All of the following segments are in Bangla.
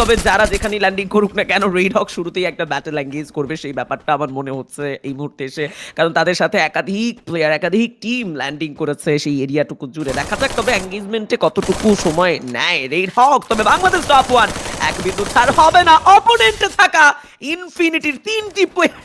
তবে যারা যেখানে ল্যান্ডিং করুক না কেন রেড হক শুরুতেই একটা ব্যাটেল এঙ্গেজ করবে সেই ব্যাপারটা আমার মনে হচ্ছে এই মুহূর্তে এসে, কারণ তাদের সাথে একাধিক প্লেয়ার একাধিক টিম ল্যান্ডিং করেছে সেই এরিয়াটুকু জুড়ে। দেখা যাক তবে এঙ্গেজমেন্টে কতটুকু সময় নেয় রেড হক। তবে বাংলাদেশ টপ ওয়ান এক বিন্দু ছাড় হবে না, অপোনেন্টে থাকা ইনফিনিটির 3টি প্লেয়ার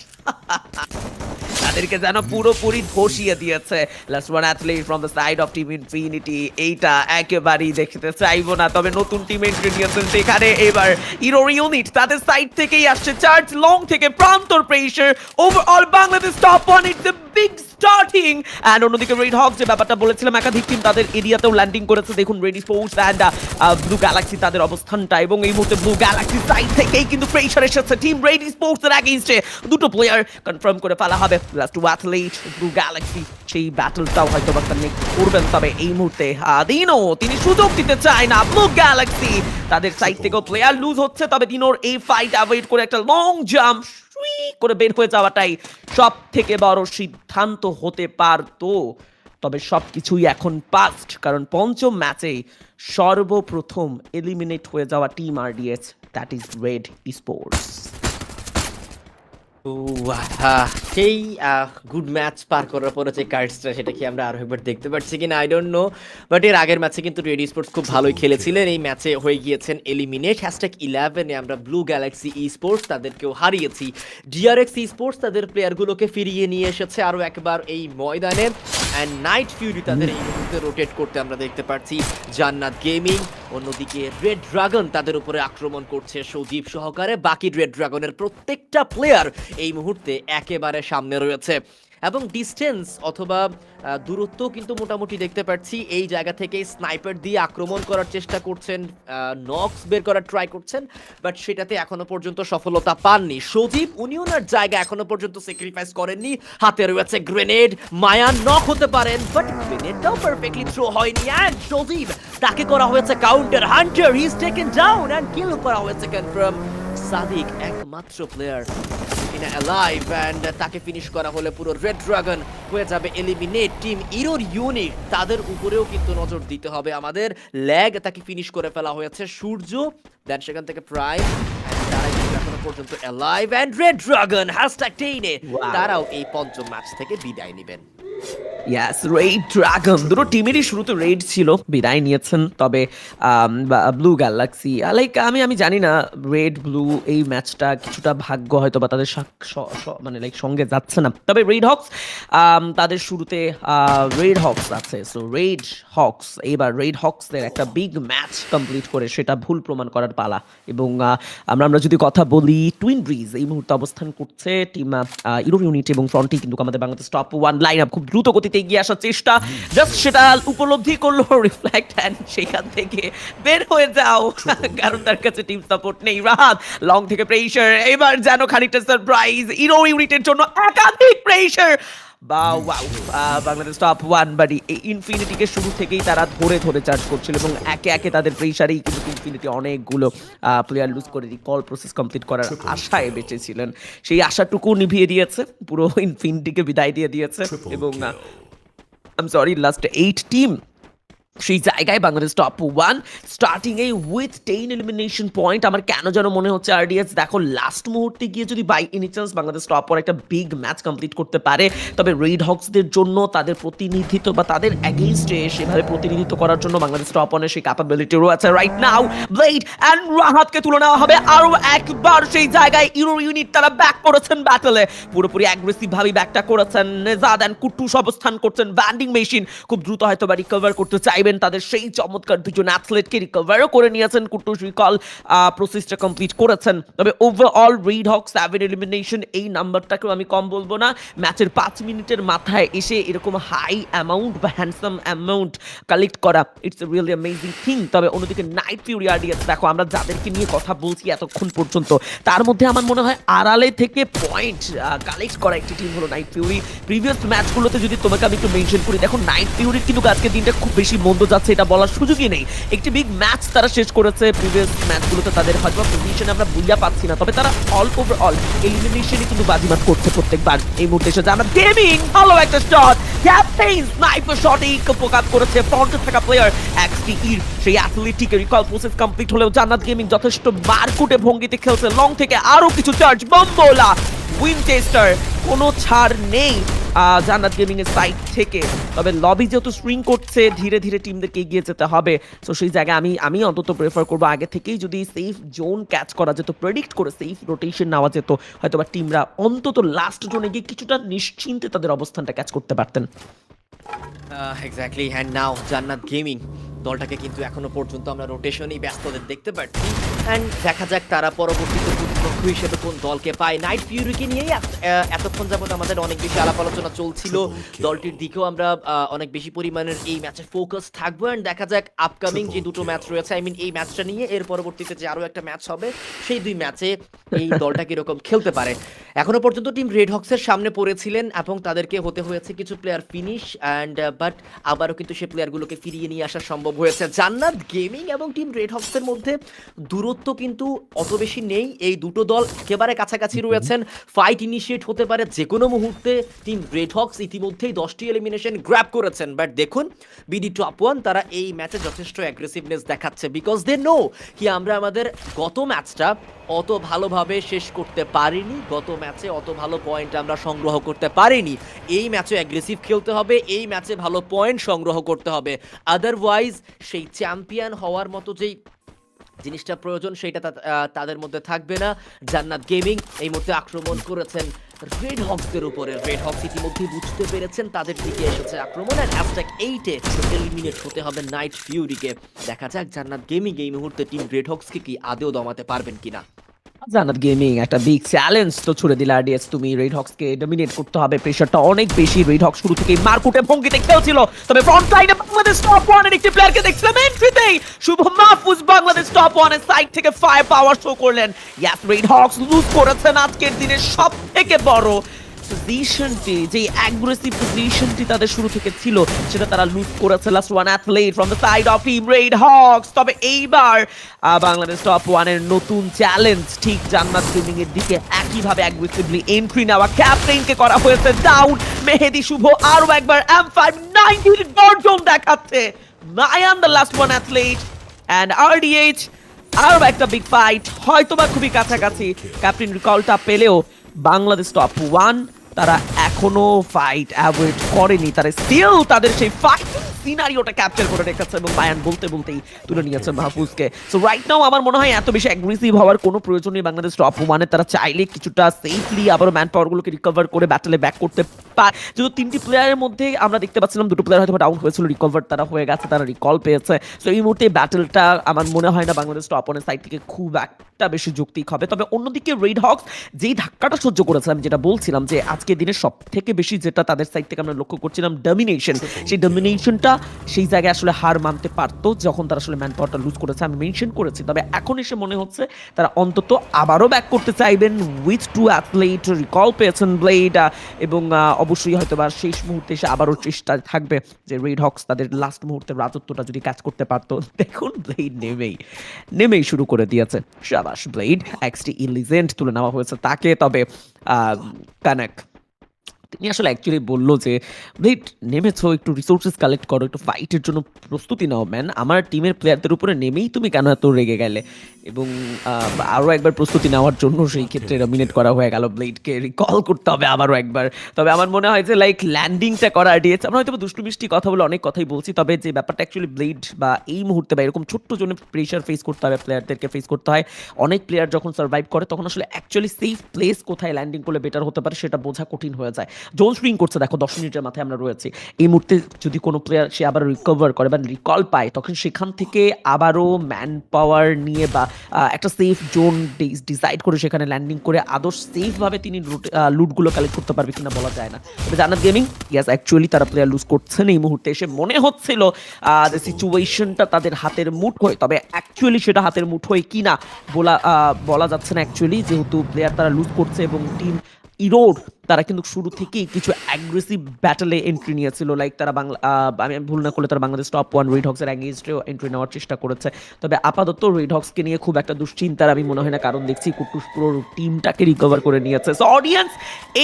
তাদেরকে যেন পুরোপুরি ধসিয়ে দিয়েছে। Last one athlete from the side of team infinity, এইটা একেবারেই দেখতে চাইবো না। তবে নতুন টিম এন্ট্রি নিয়েছেন সেখানে এবার ইরো ইউনিট, তাদের সাইড থেকেই আসছে চার্জ লং থেকে প্রান্তর pressure. Overall Bangladesh top one, it's a big starting. And অন্যদিকে রেড হক যে ব্যাপারটা বলেছিলাম একাধিক টিম তাদের এরিয়াতেও ল্যান্ডিং করেছে। দেখুন ready sports and blue Galaxy তাদের অবস্থানটা, এবং এই মুহূর্তে ব্লু গ্যালাক্সি সাইড থেকেই কিন্তু প্রেসার এসেছে টিম রেডি স্পোর্টস এর এগেইনস্টে। দুটো প্লেয়ার কনফার্ম করে ফেলা হবে। Last two athlete blue galaxy সেই ব্যাটলটাও হয়তো বা তারা করবেন, তবে এই মুহূর্তে দিনো তিনি সুযোগ দিতে চায় না। ব্লু গ্যালাক্সি তাদের সাইড থেকেও প্লেয়ার লুজ হচ্ছে, তবে দিনোর এই ফাইট অ্যাভয়েড করে একটা লং জাম্প করে বের হয়ে যাওয়াটাই সব থেকে বড় সিদ্ধান্ত হতে পারতো। তবে সবকিছুই এখন পাস্ট, কারণ পঞ্চম ম্যাচে সর্বপ্রথম এলিমিনেট হয়ে যাওয়া team RDS, that is red sports. সেই গুড ম্যাচ পার করার পরে যে কার্ডসটা সেটা কি আমরা আরো একবার দেখতে পাচ্ছি কিনা আই ডোন্ট নো, বাট এর আগের ম্যাচে কিন্তু রেডি স্পোর্টস খুব ভালোই খেলেছিলেন। এই ম্যাচে হয়ে গিয়েছেন এলিমিনেট। #11-এ আমরা ব্লু গ্যালাক্সি ই স্পোর্টস তাদেরকেও হারিয়েছি। ডিআরএক্স ই স্পোর্টস তাদের প্লেয়ারগুলোকে ফিরিয়ে নিয়ে এসেছে আরও একবার এই ময়দানে। অ্যান্ড নাইট ফিউরি তাদের এই মুহূর্তে রোটেট করতে আমরা দেখতে পাচ্ছি। জান্নাত গেমিং, অন্যদিকে রেড ড্রাগন তাদের উপরে আক্রমণ করছে সজীব সহকারে। বাকি রেড ড্রাগনের প্রত্যেকটা প্লেয়ার এই মুহূর্তে একেবারে সামনে রয়েছে, এবং ডিস্টেন্স অথবা দূরত্ব কিন্তু মোটামুটি দেখতে পাচ্ছি। এই জায়গা থেকে স্নাইপার দিয়ে আক্রমণ করার চেষ্টা করছেন, নক্স বের করার ট্রাই করছেন, বাট সেটাতে এখনো পর্যন্ত সফলতা পাননি সজীব। উনি ওনার জায়গা এখনো পর্যন্ত স্যাক্রিফাইস করেননি। হাতে রয়েছে গ্রেনেড, মায়া নক হতে পারেন, বাট গ্রেনেডটাও পারফেক্টলি থ্রো হয়নি। অ্যান্ড সজীব তাকে করা হয়েছে counter, Hunter he is taken down and kill করা হয়েছে কনফার্ম। সাদিক একমাত্র প্লেয়ার অ্যালাইভ, অ্যান্ড তাকে ফিনিশ করা হলে পুরো রেড ড্রাগন হয়ে যাবে এলিমিনেট। টিম ইরোর ইউনিট তাদের উপরেও কিন্তু নজর দিতে হবে আমাদের। ল্যাগ তাকে ফিনিশ করে ফেলা হয়েছে সূর্য, দেন সেখান থেকে প্রাইম, তারা কিন্তু এখনো পর্যন্ত অ্যালাইভ। অ্যান্ড রেড ড্রাগন #10-এ তারাও এই পঞ্চম ম্যাচ থেকে বিদায় নেবেন। ইয়াস, রেড ড্রাগন দুটো টিমেরই শুরুতে রেড ছিল, বিদায় নিয়েছেন। তবে ব্লু গ্যালাক্সি আমি জানি না রেড ব্লু এই ম্যাচটা কিছুটা ভাগ্য হয়তো বা তাদের মানে সঙ্গে যাচ্ছে না। তবে রেড হকস তাদের শুরুতে রেড হকস আছে, সো রেড হকস এবার রেড হকসদের একটা বিগ ম্যাচ কমপ্লিট করে সেটা ভুল প্রমাণ করার পালা। এবং আমরা যদি কথা বলি টুইন ব্রিজ এই মুহূর্তে অবস্থান করছে টিম ইরো ইউনিট, এবং ফ্রন্টে কিন্তু আমাদের Bangladesh top one line up খুব দ্রুত গতিতে এগিয়ে আসার চেষ্টা, জাস্ট সেটা উপলব্ধি করলো রিফ্লেক্ট, অ্যান্ড সেখান থেকে বের হয়ে যাও কারণ তার কাছে টিম সাপোর্ট নেই। রাহাত লং থেকে প্রেসার, এবার যেন খানিকটা সারপ্রাইজ ইরো ইউনিটের জন্য, একাধিক প্রেসার। বাংলাদেশ টপ ওয়ান বাড়ি এই ইনফিনিটিকে শুরু থেকেই তারা ধরে ধরে চার্জ করছিল, এবং একে একে তাদের প্রেসারেই কিন্তু ইনফিনিটি অনেকগুলো প্লেয়ার লুজ করে রিকল প্রসেস কমপ্লিট করার আশায় বেঁচেছিলেন। সেই আশাটুকু নিভিয়ে দিয়েছে, পুরো ইনফিনিটিকে বিদায় দিয়ে দিয়েছে। এবং লাস্ট 8 টিম সেই জায়গায় Bangladesh top one starting A with 10 elimination point. আমার কেন যেন মনে হচ্ছে আরডিএস দেখো লাস্ট মুহূর্তে গিয়ে যদি by any chance Bangladesh top one একটা বিগ ম্যাচ কমপ্লিট করতে পারে, তবে রেড হকসদের জন্য তাদের প্রতিনিধিত্ব বা তাদের এগেইনস্টে সেভাবে প্রতিনিধিত্ব করার জন্য বাংলাদেশ টপ ওয়ানের সেই ক্যাপাবিলিটি রয়েছে। রাইট নাও ব্লেড অ্যান্ড রাহাতকে তুলে নেওয়া হবে আরও একবার সেই জায়গায়। ইরো ইউনিট তারা ব্যাক করেছেন ব্যাটলে, পুরোপুরি অ্যাগ্রেসিভ ভাবে ব্যাকটা করেছেন। নেজাদ অ্যান্ড কুট্টুস অবস্থান করছেন, ব্যান্ডিং মেশিন খুব দ্রুত হয়তো বা রিকভার করতে চাইবেন তাদের সেই চমৎকার দুজন অ্যাথলেটকে রিকভারও করে নিয়েছেন। কুট্টুস রিকল প্রসেসটা কমপ্লিট করেছেন। তবে ওভারঅল রেড হক 7 এলিমিনেশন, এই নাম্বারটাকেও আমি কম বলবো না। ম্যাচের 5 মিনিটের মাথায় এসে এরকম হাই অ্যামাউন্ট বা হ্যান্ডসাম অ্যামাউন্ট কালেক্ট করা, it's a really amazing thing. তবে অন্যদিকে নাইট ফিউরি আরডিএস দেখো আমরা যাদেরকে নিয়ে কথা বলছি এতক্ষণ পর্যন্ত, তার মধ্যে আমার মনে হয় আড়ালে থেকে পয়েন্ট কালেক্ট করা একটি টিম হলো নাইট ফিউরি। প্রিভিয়াস ম্যাচগুলোতে যদি তোমাকে আমি একটু মেনশন করি, দেখো নাইট ফিউরির কিন্তু আজকের দিনটা খুব বেশি মন্দ যাচ্ছে এটা বলার সুযোগই নেই। একটি বিগ ম্যাচ তারা শেষ করেছে, প্রিভিয়াস ম্যাচগুলোতে তাদের হয়তো পজিশনে আমরা বুঝা পাচ্ছি না, তবে তারা অল ওভারঅল এলিমিনেশনই কিন্তু বাজিমাত করছে প্রত্যেকবার। এই মুহূর্তে এসে জানা গেমিং ভালো একটা শট, ক্যাপ্টেন স্নাইপার শটে ফোকাস করেছে ফ্রন্টে থাকা প্লেয়ার এক্সটিইর সেই অ্যাথলেটিক রিকল প্রসেস কমপ্লিট হলেও জান্নাত গেমিং যথেষ্ট মারকুটে ভঙ্গিতে খেলছে। লং থেকে আরো কিছু চার্জ বম্বোলা উইনচেস্টার, কোনো ছাড় নেই জান্নাত গেমিং এর সাইড থেকে। তবে লবি যেহেতু স্ট্রিং করছে, ধীরে ধীরে টিমদেরকে এগিয়ে যেতে হবে। সো সেই জায়গায় আমি অন্তত প্রেফার করবো আগে থেকেই যদি সেফ জোন ক্যাচ করা যেত, প্রেডিক্ট করে সেফ রোটেশন নেওয়া যেত, হয়তো বা টিমরা অন্তত লাস্ট জোনে গিয়ে কিছুটা নিশ্চিন্তে তাদের অবস্থানটা ক্যাচ করতে পারতেন। এক্স্যাক্টলি। হ্যান্ড নাও জান্নাত গেমিং দলটাকে কিন্তু এখনো পর্যন্ত আমরা রোটেশনেই ব্যস্তদের দেখতে পাচ্ছি। অ্যান্ড দেখা যাক তারা পরবর্তীতে প্রতিপক্ষ হিসেবে কোন দলকে পায়। নাইট ফিউরিকে নিয়েই এতক্ষণ যাবত আমাদের অনেক বেশি আলাপ আলোচনা চলছিল, দলটির দিকেও আমরা অনেক বেশি পরিমাণের এই ম্যাচে ফোকাস থাকবো। অ্যান্ড দেখা যাক আপকামিং যে দুটো ম্যাচ রয়েছে, আই মিন এই ম্যাচটা নিয়ে এর পরবর্তীতে যে আরও একটা ম্যাচ হবে, সেই দুই ম্যাচে এই দলটা কিরকম খেলতে পারে। এখনো পর্যন্ত টিম রেড হক্সের সামনে পড়েছিলেন এবং তাদেরকে হতে হয়েছে কিছু প্লেয়ার ফিনিশ, অ্যান্ড বাট আবারও কিন্তু সেই প্লেয়ারগুলোকে ফিরিয়ে নিয়ে আসা সম্ভব হয়েছে। জান্নাত গেমিং এবং টিম রেড হক্সের মধ্যে দূরত্ব কিন্তু অত বেশি নেই, এই দুটো দল একেবারে কাছাকাছি রয়েছেন। ফাইট ইনিশিয়েট হতে পারে যে কোনো মুহূর্তে। টিম রেড হক্স ইতিমধ্যেই 10টি এলিমিনেশন গ্র্যাব করেছেন, বাট দেখুন বিডি টপ ওয়ান তারা এই ম্যাচে যথেষ্ট অ্যাগ্রেসিভনেস দেখাচ্ছে, বিকজ দে নো কি আমরা আমাদের গত ম্যাচটা অত ভালোভাবে শেষ করতে পারিনি, গত ম্যাচে অত ভালো পয়েন্ট আমরা সংগ্রহ করতে পারিনি। এই ম্যাচে অ্যাগ্রেসিভ খেলতে হবে, এই ম্যাচে ভালো পয়েন্ট সংগ্রহ করতে হবে, আদারওয়াইজ সেই চ্যাম্পিয়ন হওয়ার মতো যেই জিনিসটা প্রয়োজন সেটা তাদের মধ্যে থাকবে না। জান্নাত গেমিং এই মুহূর্তে আক্রমণ করেছেন রেড হক্সদের উপরে। রেড হক্স ইতিমধ্যেই বুঝতে পেরেছেন তাদের দিকে এসেছে আক্রমণ, আর #8-এ এলিমিনেট হতে হবে নাইট ফিউরিকে। দেখা যাক জান্নাত গেমিং এই মুহূর্তে টিম রেড হক্সকে কি আদেও দমাতে পারবেন কিনা। জান্নাত গেমিং একটা বিগ চ্যালেঞ্জ তো ছুড়ে দিল আরডিএস, তুমি রেড হক্সকে ডমিনেট করতে হবে, প্রেসারটা অনেক বেশি। রেড হক্স শুরু থেকেই মারকুটে ভঙ্গিতে খেলছিল, তবে ফ্রন্ট লাইনে বাংলাদেশ টপ ওয়ানের একটি প্লেয়ারকে দেখছিলাম এন্ট্রিতেই, শুভ মাহফুজ বাংলাদেশ টপ ওয়ানের সাইড থেকে ফায়ার পাওয়ার শো করলেন। ইয়াস, রেড হক্স লুজ করেছেন আজকের দিনের সব থেকে বড় পজিশনটি, যে অ্যাগ্রেসিভ পজিশনটি তাদের শুরু থেকে ছিল, সেটা তারা লুজ করেছে। Last one athlete from the side of team red Hawks. তবে এইবার বাংলাদেশ টপ ওয়ানের নতুন চ্যালেঞ্জ ঠিক জান্নাত গেমিং এর দিকে একইভাবে অ্যাগ্রেসিভলি এন্ট্রি নেওয়া। ক্যাপ্টেনকে করা হয়েছে ডাউন, মেহেদি শুভ আরো একবার M590 গর্জন দেখাচ্ছে। Mayan the last one athlete and RDH আরো একটা বিগ ফাইট, হয়তোবা খুবই কাছাকাছি। ক্যাপ্টেন রিকলটা পেলেও বাংলাদেশ টপ ওয়ান তারা এখনো ফাইট অ্যাভয়েড করেনি, তারা স্টিল তাদের সেই ফাইট সিনারিওটা ক্যাপচার করে রেখেছে এবং বায়ান বলতে বলতেই তুলে নিয়েছে মাহফুজকে। সো রাইট নাও আমার মনে হয় এত বেশি অ্যাগ্রেসিভ হওয়ার কোনো প্রয়োজন নেই বাংলাদেশ টপ ওয়ানে। তারা চাইলে কিছুটা সেফলি আবারও ম্যান পাওয়ারগুলোকে রিকভার করে ব্যাটেলে ব্যাক করতে পারে। যেহেতু 3টি প্লেয়ারের মধ্যে আমরা দেখতে পাচ্ছিলাম 2টো প্লেয়ার হয়তো ডাউন হয়েছিল, রিকভার তারা হয়ে গেছে, তারা রিকল পেয়েছে। সো এই মুহূর্তে ব্যাটেলটা আমার মনে হয় না বাংলাদেশ টপ ওয়ানের সাইড থেকে খুব একটা বেশি যৌক্তিক হবে। তবে অন্যদিকে রেড হক্স যেই ধাক্কাটা সহ্য করেছে, আমি যেটা বলছিলাম যে আজকে দিনের সব থেকে বেশি যেটা তাদের সাইড থেকে আমরা লক্ষ্য করছিলাম ডমিনেশন, সেই ডমিনেশনটা সেই জায়গায় আসলে হার মানতে পারতো যখন তারা আসলে ম্যান পাওয়ারটা লুজ করেছে, আমি মেনশন করেছি। তবে এখন এসে মনে হচ্ছে তারা অন্তত আবারও ব্যাক করতে চাইবেন উইথ 2 অ্যাথলেট, রিকল পেয়েছেন ব্লেড, এবং অবশ্যই হয়তো বা শেষ মুহূর্তে এসে আবারও চেষ্টা থাকবে যে রেড হক্স তাদের লাস্ট মুহূর্তের রাজত্বটা যদি ক্যাচ করতে পারতো। দেখুন ব্লেড নেমেই শুরু করে দিয়েছে। শাবাশ ব্লেড, XTE লিজেন্ড তুলে নেওয়া হয়েছে তাকে। তবে কানাক তিনি আসলে অ্যাকচুয়ালি বললো যে ব্লেড নেমেছো, একটু রিসোর্সেস কালেক্ট করো, একটু ফাইটের জন্য প্রস্তুতি নাও ম্যান, আমার টিমের প্লেয়ারদের উপরে নেমেই তুমি কেন এত রেগে গেলে, এবং আরও একবার প্রস্তুতি নেওয়ার জন্য সেই ক্ষেত্রে ডমিনেট করা হয়ে গেল। ব্লেডকে রিকল করতে হবে আবারও একবার। তবে আমার মনে হয় যে লাইক ল্যান্ডিংটা করা RDH, আমরা হয়তো দুষ্টু মিষ্টি কথা বলে অনেক কথাই বলছি, তবে যে ব্যাপারটা অ্যাকচুয়ালি ব্লেড বা এই মুহূর্তে বা এরকম ছোট্ট জন্য প্রেশার ফেস করতে হবে, প্লেয়ারদেরকে ফেস করতে হয়। অনেক প্লেয়ার যখন সার্ভাইভ করে তখন আসলে অ্যাকচুয়ালি সেফ প্লেস কোথায় ল্যান্ডিং করলে বেটার হতে পারে সেটা বোঝা কঠিন হয়ে যায়। জোন স্প্রিং করছে, দেখো 10 মিনিটের মাথায় আমরা রয়েছি। এই মুহূর্তে যদি কোনো প্লেয়ার সে আবার রিকভার করে বা রিকল পায়, তখন সেখান থেকে আবারও ম্যান পাওয়ার নিয়ে বা একটা সেফ জোন ডিসাইড করে সেখানে ল্যান্ডিং করে আদর্শ সেফভাবে তিনি লুটগুলো কালেক্ট করতে পারবে কিনা বলা যায় না। তবে জান্নাত গেমিং ইয়াস অ্যাকচুয়ালি তারা প্লেয়ার লুজ করছেন এই মুহূর্তে এসে, মনে হচ্ছিল যে সিচুয়েশনটা তাদের হাতের মুঠোয়, তবে অ্যাকচুয়ালি সেটা হাতের মুঠোয় কিনা বলা যাচ্ছে না অ্যাকচুয়ালি, যেহেতু প্লেয়ার তারা লুজ করছে এবং টিম ইরোড তারা কিন্তু শুরু থেকেই কিছু অ্যাগ্রেসিভ ব্যাটলে এন্ট্রি নিয়েছিল, লাইক তারা আমি ভুল না করলে তারা বাংলাদেশ টপ 1 রেড হক্সের অ্যাগেইনস্টেও এন্ট্রি নেওয়ার চেষ্টা করেছে। তবে আপাতত রেড হক্সকে নিয়ে খুব একটা দুশ্চিন্তার আমি মনে হয় না, কারণ দেখছি কুটুস পুরো টিমটাকে রিকভার করে নিয়েছে। সো অডিয়েন্স,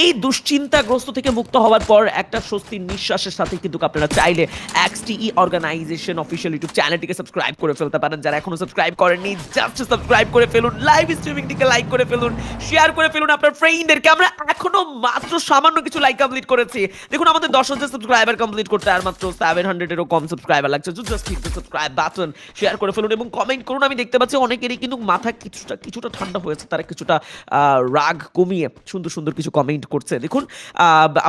এই দুশ্চিন্তাগ্রস্ত থেকে মুক্ত হওয়ার পর একটা স্বস্তির নিঃশ্বাসের সাথে কিন্তু আপনারা চাইলে XTE অর্গানাইজেশন অফিসিয়াল ইউটিউব চ্যানেলটিকে সাবস্ক্রাইব করে ফেলতে পারেন। যারা এখনো সাবস্ক্রাইব করেননি, জাস্ট সাবস্ক্রাইব করে ফেলুন, লাইভ স্ট্রিমিংটিকে লাইক করে ফেলুন, শেয়ার করে ফেলুন আপনার ফ্রেন্ডদেরকে। আমরা এখনো মাত্র সামান্য কিছু লাইক কমপ্লিট করেছি। দেখুন, আমাদের 10,000 সাবস্ক্রাইবার কমপ্লিট করতে আর মাত্র 700-এরও কম সাবস্ক্রাইবার লাগছে। Just hit the subscribe button, share করে ফেলুন এবং কমেন্ট করুন। আমি দেখতে পাচ্ছি অনেকেরই কিন্তু মাথা কিছুটা ঠান্ডা হয়েছে, তারা কিছুটা রাগ কমিয়ে সুন্দর সুন্দর কিছু কমেন্ট করছে। দেখুন,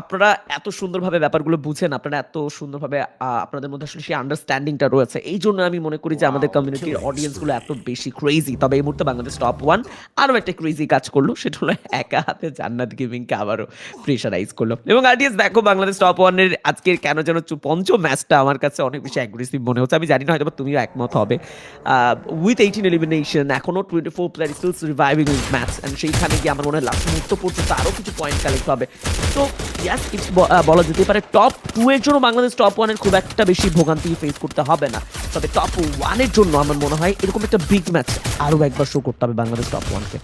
আপনারা এত সুন্দরভাবে ব্যাপারগুলো বুঝেন, আপনারা এত সুন্দরভাবে আপনাদের মধ্যে আসলে সেই আন্ডারস্ট্যান্ডিংটা রয়েছে। এই জন্য আমি মনে করি যে আমাদের কমিউনিটির অডিয়েন্সগুলো এত বেশি ক্রেজি। তবে এই মুহূর্তে বাংলাদেশ টপ 1 আরও একটা ক্রেজি কাজ করলো, সেটা হলো একা হাতে জান্নাত গেমিংকে আবারও প্রেশারাইজ করলো। এবং আর্টিয়াস দেখো, বাংলাদেশ টপ 1-এর আজকের কেন যেন পঞ্চম ম্যাচটা আমার কাছে অনেক বেশি অ্যাগ্রেসিভ মনে হচ্ছে। আমি জানি না, হয়তো তুমিও একমত হবে। উইথ 18 এলিমিনেশন, এখনো 24 player still reviving with match, and সেইখানে গিয়ে আমার মনে হয় লাস্ট মুহূর্ত পর্যন্ত আরও কিছু পয়েন্ট কালেক্ট হবে। তো ইয়াস, ইটস বলা যেতে পারে টপ 2 এর জন্য বাংলাদেশ টপ 1-এর খুব একটা বেশি ভোগান্তি ফেস করতে হবে না। তবে টপ 1-এর জন্য আমার মনে হয় এরকম একটা বিগ ম্যাচ আরও একবার শো করতে হবে বাংলাদেশ টপ 1-কে।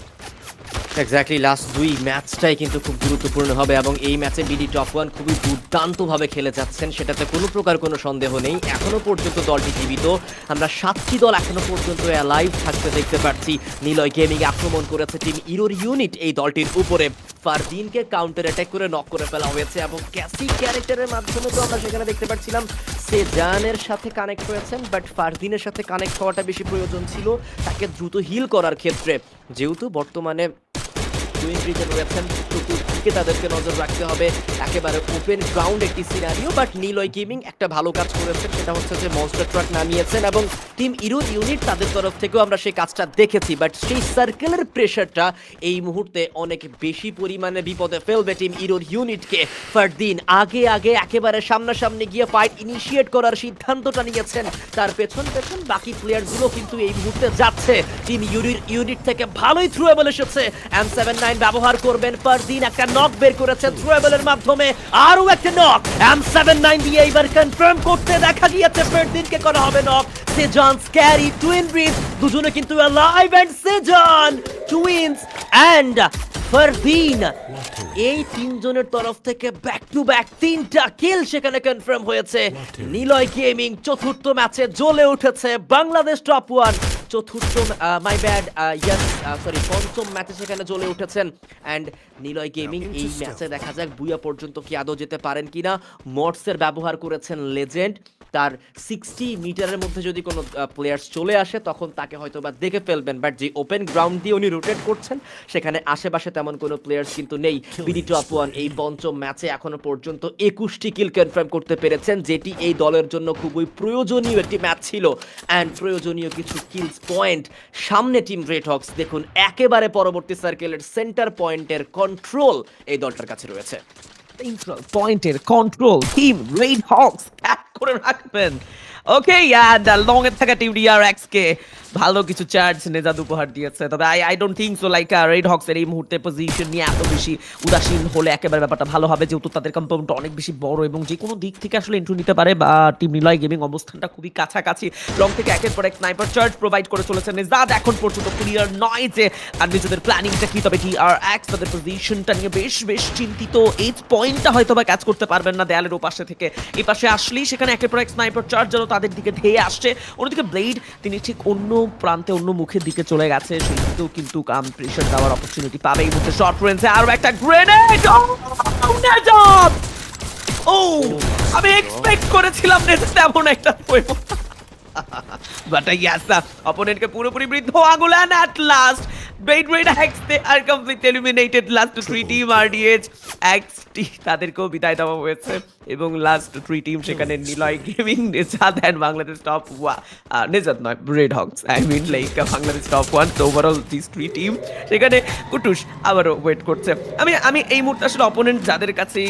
এক্স্যাক্টলি, লাস্ট 2 ম্যাচটাই কিন্তু খুব গুরুত্বপূর্ণ হবে এবং এই ম্যাচে বিডি টপ 1 খুবই দুর্দান্তভাবে খেলে যাচ্ছেন, সেটাতে কোনো প্রকার কোনো সন্দেহ নেই। এখনো পর্যন্ত দলটি জীবিত, আমরা 7টি দল এখনো পর্যন্ত লাইভ থাকতে দেখতে পাচ্ছি। নিলয় গেমিং আক্রমণ করেছে টিম ইরোর ইউনিট এই দলটির উপরে। ফারদিনকে কাউন্টার অ্যাটাক করে নক করে ফেলা হয়েছে এবং ক্যাসি ক্যারেক্টারের মাধ্যমে তো আমরা সেখানে দেখতে পাচ্ছিলাম সেজানের সাথে কানেক্ট হয়েছেন, বাট ফারদিনের সাথে কানেক্ট হওয়াটা বেশি প্রয়োজন ছিল তাকে দ্রুত হিল করার ক্ষেত্রে, যেহেতু বর্তমানে টুইন ব্রিজে রয়েছেন, চতুর্দিকে তাদেরকে নজর রাখতে হবে। একেবারে ওপেন গ্রাউন্ড একটি সিনারিও, বাট নিলয় গেমিং একটা ভালো কাজ করেছেন, সেটা হচ্ছে যে মনস্টার ট্রাক নামিয়েছেন এবং টিম ইরোর ইউনিট তাদের তরফ থেকেও আমরা সেই কাজটা দেখেছি। বাট সেই সার্কেলের প্রেশারটা এই মুহূর্তে অনেক বেশি পরিমাণে বিপদে ফেলবে টিম ইরোর ইউনিটকে। ফারদিন আগে একেবারে সামনাসামনি গিয়ে ফাইট ইনিশিয়েট করার সিদ্ধান্তটা নিয়েছেন, তার পেছন বাকি প্লেয়ারগুলো কিন্তু এই মুহূর্তে যাচ্ছে। টিম ইরোর ইউনিট থেকে ভালোই থ্রোয়েবল এসেছে, M79 ব্যবহার করবেন। ফারদিন একটা নক বের করেছে থ্রোয়েবলের মাধ্যমে, আরও একটা নক M79 দিয়ে এবার কনফার্ম করতে দেখা গিয়েছে ফারদিনকে করা হবে knock. Sezan, scary, twin bridge দুজনে কিন্তু live, and Sezan, twins and Fardin, এই তিনজনের তরফ থেকে ব্যাক টু ব্যাক 3টা কিল সেখানে কনফার্ম হয়েছে। নিলয় গেমিং চতুর্থ ম্যাচে জ্বলে উঠেছে। বাংলাদেশ টপ 1 চতুর্থ পঞ্চম ম্যাচে সেখানে জ্বলে উঠেছেন। অ্যান্ড নিলয় গেমিং এই ম্যাচে দেখা যাক বুয়া পর্যন্ত কি আদৌ যেতে পারেন কিনা। মডসের ব্যবহার করেছেন লেজেন্ড, তার 60 মিটারের মধ্যে যদি কোনো প্লেয়ার্স চলে আসে তখন তাকে হয়তো বা দেখে ফেলবেন, বাট যে ওপেন গ্রাউন্ড দিয়ে উনি রোটেট করছেন সেখানে আশেপাশে তেমন কোনো প্লেয়ার্স কিন্তু নেই। বিডি টপ 1 এই পঞ্চম ম্যাচে এখনো পর্যন্ত 21টি কিল কনফার্ম করতে পেরেছেন, যেটি এই দলের জন্য খুবই প্রয়োজনীয় একটি ম্যাচ ছিল। অ্যান্ড প্রয়োজনীয় কিছু কিলস পয়েন্ট সামনে টিম রেড হক্স। দেখুন, একেবারে পরবর্তী সার্কেলের সেন্টার পয়েন্টের কন্ট্রোল এই দলটার কাছে রয়েছে। পয়েন্টের control team red Hawks cap করে রাখবেন। ওকে, অ্যান্ড লং এর থাকা টিম DRX কে ভালো কিছু চার্জ নেজাদ উপহার দিয়েছে। তবে I don't think so like red হক্সের এই মুহূর্তে পজিশন নিয়ে এত বেশি উদাসীন হলে একেবারে ব্যাপারটা ভালো হবে, যেহেতু তাদের কম্পাউন্ডটা অনেক বেশি বড় এবং যে কোনো দিক থেকে আসলে এন্ট্রি নিতে পারে। বা টিম নিলয় গেমিং অবস্থানটা খুবই কাছাকাছি, লং থেকে একের পর এক স্নাইপার চার্জ প্রোভাইড করে চলেছে নেজাদ। এখন পর্যন্ত ক্লিয়ার নয় যে আর নিজেদের প্ল্যানিংটা কি, তবে DRX তাদের পজিশনটা নিয়ে বেশ চিন্তিত। 8 পয়েন্টটা হয়তো বা ক্যাচ করতে পারবেন না দেয়ালের ওপাশে থেকে। এই পাশে আসলেই সেখানে একের পর এক স্নাইপার চার্জ যেন তাদের দিকে ধেয়ে আসছে। অন্যদিকে ব্লেড তিনি ঠিক অন্য প্রান্তে অন্য মুখের দিকে চলে গেছে, সেই দিকেও কিন্তু প্রেশার দেওয়ার অপরচুনিটি পাবে। এই মুহূর্তে শর্ট রেঞ্জে আরো একটা গ্রেনেড। আমি এক্সপেক্ট করেছিলাম তেমন একটা বাট ইয়াস, অপোনেন্টকে পুরোপুরি বৃদ্ধ আঙুল। And at last BaitRaid they are completely eliminated. Last 3 team RDH XT তাদেরকেও বিদায় দেওয়া হয়েছে এবং লাস্ট 3 টিম সেখানে Niloy gaming, Nejad and Bangladesh top 1 Nejad নয় red hawks, I mean like Bangladesh top 1। তো ওভারঅল দিস 3 টিম সেখানে কুটুস আবারও ওয়েট করছে। আমি এই মুহূর্তে আসলে অপোনেন্ট যাদের কাছে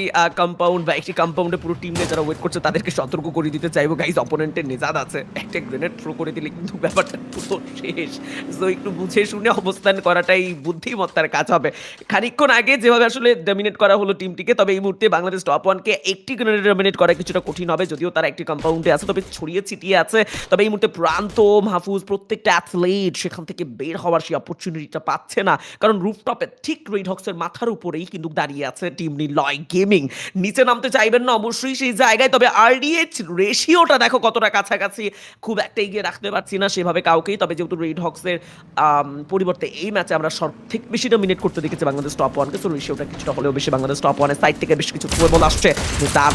কম্পাউন্ড বা একটি কম্পাউন্ডে পুরো টিম নিয়ে যারা ওয়েট করছে তাদেরকে সতর্ক করে দিতে চাইবো, গাইজ অপোনেন্টের নেজাদ আছে, একটা গ্রেনেড থ্রো করে দিলে কিন্তু ব্যাপারটা পুরো শেষ। সো একটু বুঝে শুনে অবস্থান করাটাই বুদ্ধিমত্তার কাজ হবে। খানিকক্ষণ আগে যেভাবে আসলে ডমিনেট করা হলো টিমটিকে, তবে এই মুহূর্তে বাংলাদেশ টপ 1 কে একটি গ্রেনেডে ডমিনেট করা কিছুটা কঠিন হবে। যদিও তারা একটি কম্পাউন্ডে আছে, তবে ছড়িয়ে ছিটিয়ে আছে। তবে এই মুহূর্তে প্রান্ত, মাহফুজ প্রত্যেকটা অ্যাথলেট সেখান থেকে বের হওয়ার সেই অপরচুনিটিটা পাচ্ছে না। কারণ রুফটপে ঠিক রেড হক্সের মাথার উপরেই কিন্তু দাঁড়িয়ে আছে টিম নিলয় গেমিং। নিচে নামতে চাইবেন না অবশ্যই সেই জায়গায়, তবে আরডিএইচ রেশিওটা দেখো কতটা কাছাকাছি। খুব একটা এগিয়ে রাখতে পারছি না সেভাবে কাউকেই। তবে যেহেতু রেড হক্সের পরিবর্তে এই ম্যাচে আমরা সবথেক বেশি ডমিনেট করতে দেখেছি বাংলাদেশ টপ 1 কে, সো রেশিওটা কিছুটা হলেও বেশি বাংলাদেশ টপ 1 এর সাইড থেকে বেশ কিছু বল আসছে। তার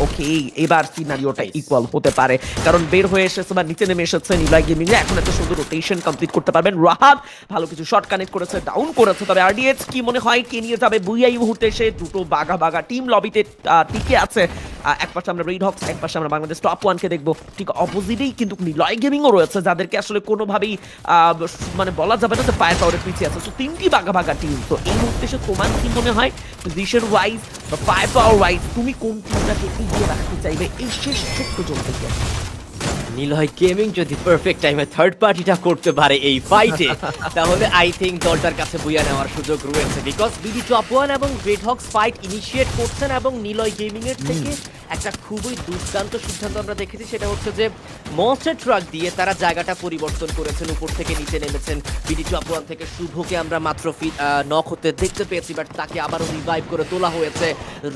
ওকে এবার সিনারিওটা Nice. ইকুয়াল হতে পারে, কারণ বের হয়ে এসেছে বা নিচে নেমে এসেছে নিলয় গেমিং এ। এখন একটা সুন্দর রোটেশন কমপ্লিট করতে পারবেন রাহাত। ভালো কিছু শট কানেক্ট করেছে, ডাউন করেছে। তবে আরডিএইচ কি মনে হয় কে নিয়ে যাবে? বুইয়া এই মুহূর্তে এসে দুটো বাঘা টিম লবিতে টিকে আছে। একপাশে আমরা রেড হক্স, একপাশে আমরা বাংলাদেশ টপ 1 কে দেখবো। ঠিক অপোজিটেই কিন্তু নিলয় গেমিংও রয়েছে, যাদেরকে আসলে কোনোভাবেই মানে বলা যাবে না যে ফায়ার পাওয়ারে পিছিয়ে আছে। তো তিনটি বাঘা টিম। তো এই মুহূর্তে এসে তোমার কি মনে হয় পজিশন ওয়াইজ বা ফায়ার পাওয়ার ওয়াইজ তুমি কোন টিমটাকে এগিয়ে রাখতে চাইবে এই শেষ ছোট্ট জোন থেকে? নিলয় গেমিং যদি পারফেক্ট টাইমে থার্ড পার্টিটা করতে পারে এই ফাইটে, তাহলে আই থিংক দলটার কাছে বুইয়া নেওয়ার সুযোগ রয়েছে। বিকজ বিডি টপ 1 এবং রেড হক্স ফাইট ইনিশিয়েট করছেন, এবং নিলয় গেমিং এর থেকে একটা খুবই দুর্দান্ত সিদ্ধান্ত আমরা দেখেছি, সেটা হচ্ছে যে মনস্টার ট্রাক দিয়ে তারা জায়গাটা পরিবর্তন করেছেন, উপর থেকে নিচে নেমেছেন। বিডি টপ 1 থেকে শুভকে আমরা মাত্র নক হতে দেখতে পেয়েছি, বাট তাকে আবারও রিভাইভ করে তোলা হয়েছে।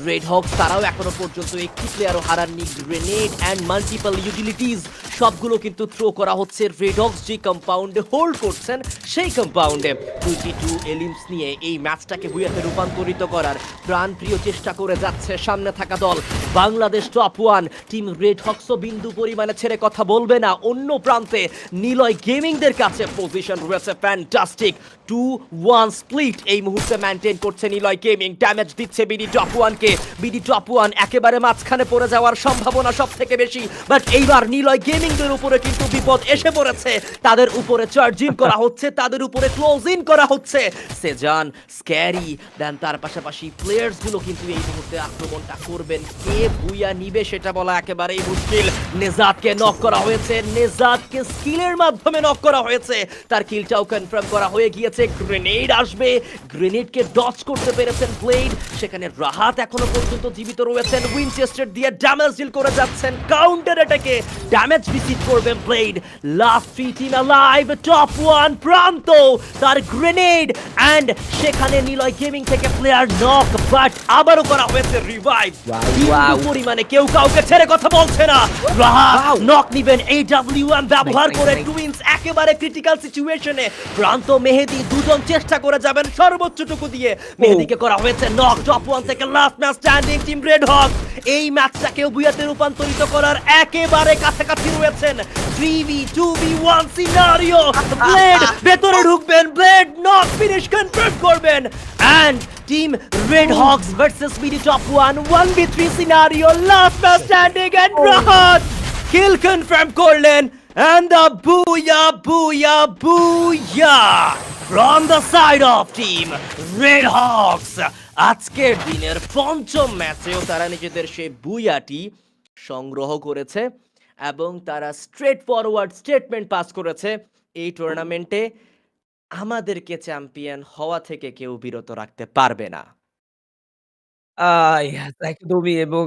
রেড হক্স তারাও এখনো পর্যন্ত একটি প্লেয়ারও হারাননি। গ্রেনেড অ্যান্ড মাল্টিপল ইউটিলিটিস সবগুলো কিন্তু থ্রো করা হচ্ছে। রেড হক্স যে কম্পাউন্ডে হোল্ড করছেন, সেই কম্পাউন্ডে 22 এলিমস নিয়ে এই ম্যাচটাকে বুয়াতে রূপান্তরিত করার প্রাণপ্রিয় চেষ্টা করে যাচ্ছে সামনে থাকা দল বাংলাদেশ টপ 1। টিম রেড হক্সও বিন্দু পরিমাণে ছেড়ে কথা বলবে না। অন্য প্রান্তে নিলয় গেমিংদের কাছে পজিশন রয়েছে ফ্যান্টাস্টিক। 2-1 স্প্লিট এই মুহূর্তে মেনটেন করছে নিলয় গেমিং। ড্যামেজ দিচ্ছে বিডি টপ 1 কে। বিডি টপ 1 একেবারে মাঝখানে পড়ে যাওয়ার সম্ভাবনা সব থেকে বেশি, বাট এইবার নিলয় গেমিংদের উপরে কিন্তু বিপদ এসে পড়েছে। তাদের উপরে চার্জিং করা হচ্ছে, তাদের উপরে ক্লোজ ইন করা হচ্ছে। সেজান, স্ক্যারি, দেন তার পাশাপাশি প্লেয়ার্স গুলো কিন্তু এই মুহূর্তে আক্রমণটা করবেন। কে বুইয়া নিবে সেটা বলা একেবারেই মুশকিল। নেজাতকে নক করা হয়েছে, নেজাতকে স্কিলের মাধ্যমে নক করা হয়েছে। তার কিলটাও কনফার্ম করা হয়ে গিয়েছে। গ্রেনেড আসবে, গ্রেনেডকে ডচ করতে পেরেছেন ব্লেড। সেখানে রাহাত এখনো পর্যন্ত জীবিত রয়েছেন, উইনচেস্টার দিয়ে ড্যামেজ ডিল করে যাচ্ছেন। কাউন্টার অ্যাটাকে ড্যামেজ ভিজিট করবে blade. Last 3 team alive. Top 1 প্রান্ত, তার গ্রেনেড অ্যান্ড সেখানে নিলয় গেমিং থেকে প্লেয়ার নক, বাট আবারও করা হয়েছে রিভাইভ। Wow. পরিমাণে কেউ কাউকে ছেড়ে কথা বলছে না। রাহাত Wow. নক নিবেন AWM ব্যবহার Nice, করে। nice. টুইন্স একেবারে ক্রিটিক্যাল সিচুয়েশনে। প্রান্ত, মেহেদি দুজন চেষ্টা করে যাবেন সর্বোচ্চটুকু দিয়ে। মেহেদিকে করা হয়েছে নক। টপ 1 থেকে last match standing team red hawk এই ম্যাচটাকেও বুয়াতে রূপান্তরিত করার একেবারে কাছাকাছি রয়েছেন। 3v2v1 scenario. ব্লেড ভেতরে ঢুকবেন, ব্লেড নক ফিনিশ কনফার্ম করবেন। And team red hawks versus BD top 1 1v3 scenario. Last match standing and Rahat kill confirm করলেন। And the booyah from the side of team Red Hawks. আজকের দিনের পঞ্চম ম্যাচেও তারা নিজেদের সেই বুয়াটি সংগ্রহ করেছে, এবং তারা স্ট্রেট ফরওয়ার্ড স্টেটমেন্ট পাস করেছে। এই টুর্নামেন্টে আমাদেরকে চ্যাম্পিয়ন হওয়া থেকে কেউ বিরত রাখতে পারবে না। ইয়েস একদমই। এবং